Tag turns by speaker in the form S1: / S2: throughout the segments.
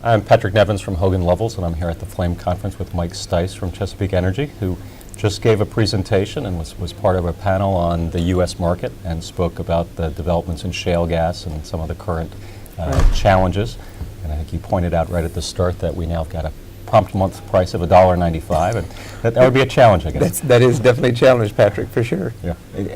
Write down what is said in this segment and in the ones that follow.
S1: I'm Patrick Nevins from Hogan Lovells, and I'm here at the Flame Conference with Mike Stice from Chesapeake Energy, who just gave a presentation and was part of a panel on the U.S. market and spoke about the developments in shale gas and some of the current challenges. And I think he pointed out right at the start that we now have got a prompt month price of $1.95, and that would be a challenge, I guess.
S2: That is definitely a challenge, Patrick, for sure.
S1: Yeah.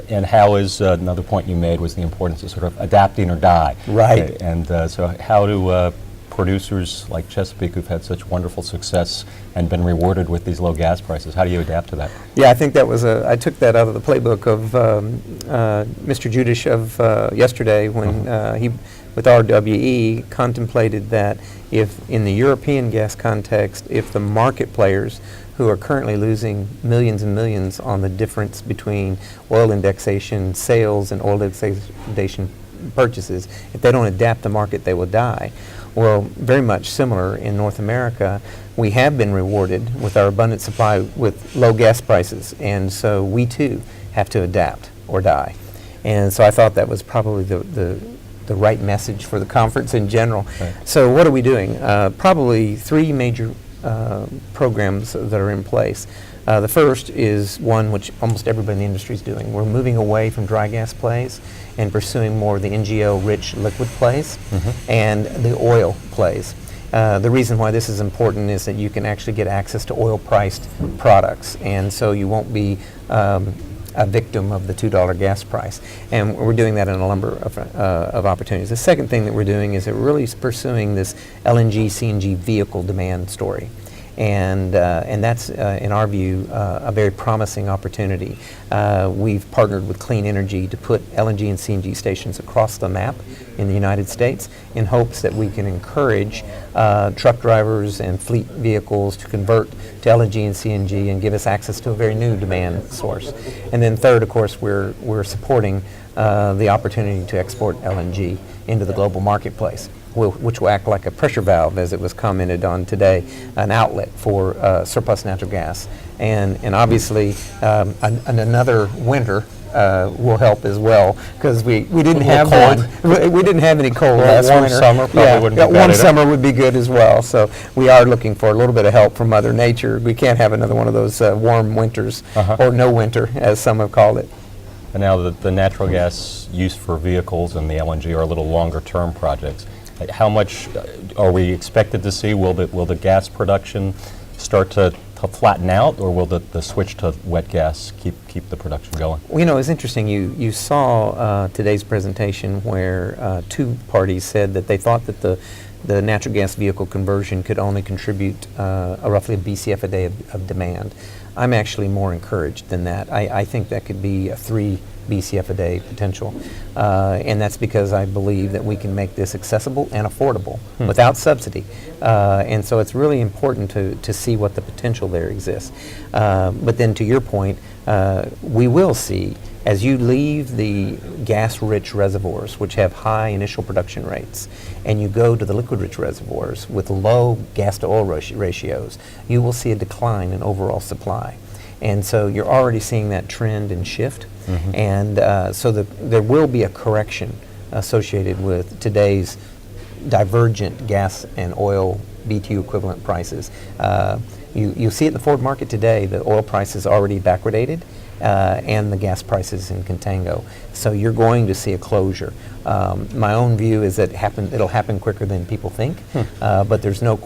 S1: And how is, another point you made was the importance of sort of adapting or die.
S2: Right.
S1: And so how do producers like Chesapeake, who've had such wonderful success and been rewarded with these low gas prices, how do you adapt to that?
S2: Yeah, I think that was I took that out of the playbook of Mr. Judish of yesterday when he, with RWE, contemplated that if in the European gas context, if the market players who are currently losing millions and millions on the difference between oil indexation sales and oil indexation purchases, if they don't adapt the market, they will die. Well, very much similar in North America, we have been rewarded with our abundant supply with low gas prices, and so we too have to adapt or die. And so I thought that was probably the right message for the conference in general.
S1: Right.
S2: So what are we doing? Probably three major programs that are in place. The first is one which almost everybody in the industry is doing. We're moving away from dry gas plays and pursuing more of the NGL-rich liquid plays and the oil plays. The reason why this is important is that you can actually get access to oil-priced products, and so you won't be a victim of the $2 gas price. And we're doing that in a number of opportunities. The second thing that we're doing is that we're really pursuing this LNG, CNG vehicle demand story. And that's, in our view, a very promising opportunity. We've partnered with Clean Energy to put LNG and CNG stations across the map in the United States in hopes that we can encourage truck drivers and fleet vehicles to convert to LNG and CNG and give us access to a very new demand source. And then third, of course, we're supporting the opportunity to export LNG into the global marketplace, which will act like a pressure valve, as it was commented on today, an outlet for surplus natural gas. And obviously, another winter will help as well, because we didn't have one. We didn't have any cold last winter.
S1: Summer probably wouldn't be bad.
S2: One summer would be good as well. So we are looking for a little bit of help from Mother Nature. We can't have another one of those warm winters, or no winter, as some have called it.
S1: And now the natural gas use for vehicles and the LNG are a little longer term projects. How much are we expected to see? Will the gas production start to flatten out, or will the switch to wet gas keep the production going?
S2: Well, you know, it's interesting. You saw today's presentation where two parties said that they thought that the natural gas vehicle conversion could only contribute roughly a BCF a day of demand. I'm actually more encouraged than that. I think that could be a 3 BCF a day potential, and that's because I believe that we can make this accessible and affordable without subsidy, and so it's really important to see what the potential there exists. But then to your point, we will see, as you leave the gas-rich reservoirs, which have high initial production rates, and you go to the liquid-rich reservoirs with low gas-to-oil ratios, you will see a decline in overall supply. And so you're already seeing that trend and shift. And so there will be a correction associated with today's divergent gas and oil BTU equivalent prices. You see it in the forward market today, the oil price is already backwardated, and the gas prices in contango. So you're going to see a closure. My own view is that it'll happen quicker than people think, but there's no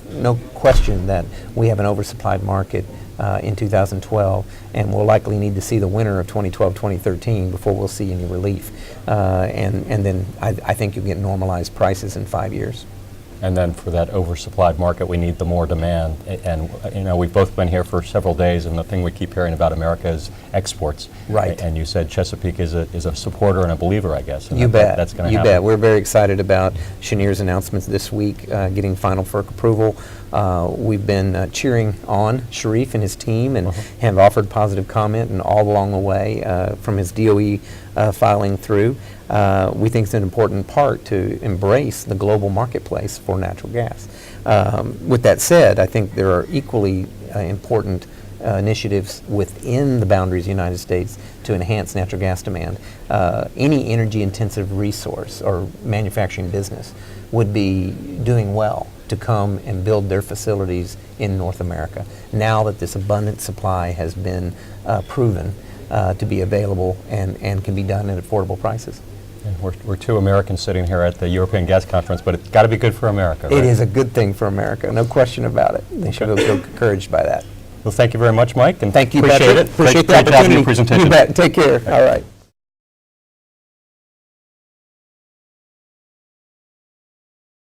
S2: question that we have an oversupplied market in 2012, and we'll likely need to see the winter of 2012-2013 before we'll see any relief. And then I think you'll get normalized prices in 5 years.
S1: And then for that oversupplied market, we need the more demand. And you know, we've both been here for several days, and the thing we keep hearing about America is exports.
S2: Right.
S1: And you said Chesapeake is a supporter and a believer, I guess. And
S2: you bet.
S1: That's going to happen.
S2: You bet. We're very excited about Cheniere's announcements this week, getting final FERC approval. We've been cheering on Sharif and his team, and have offered positive comment, and all along the way from his DOE filing through. We think it's an important part to embrace the global marketplace for natural gas. With that said, I think there are equally important initiatives within the boundaries of the United States to enhance natural gas demand. Any energy intensive resource or manufacturing business would be doing well to come and build their facilities in North America, now that this abundant supply has been proven to be available and can be done at affordable prices.
S1: And we're two Americans sitting here at the European Gas Conference, but it's got to be good for America, right?
S2: It is a good thing for America, no question about it. They should feel encouraged by that.
S1: Well, thank you very much, Mike. And
S2: Thank you,
S1: appreciate
S2: Patrick.
S1: it.
S2: Appreciate
S1: Great
S2: the
S1: job in
S2: opportunity.
S1: your presentation.
S2: You bet. Take care. All right.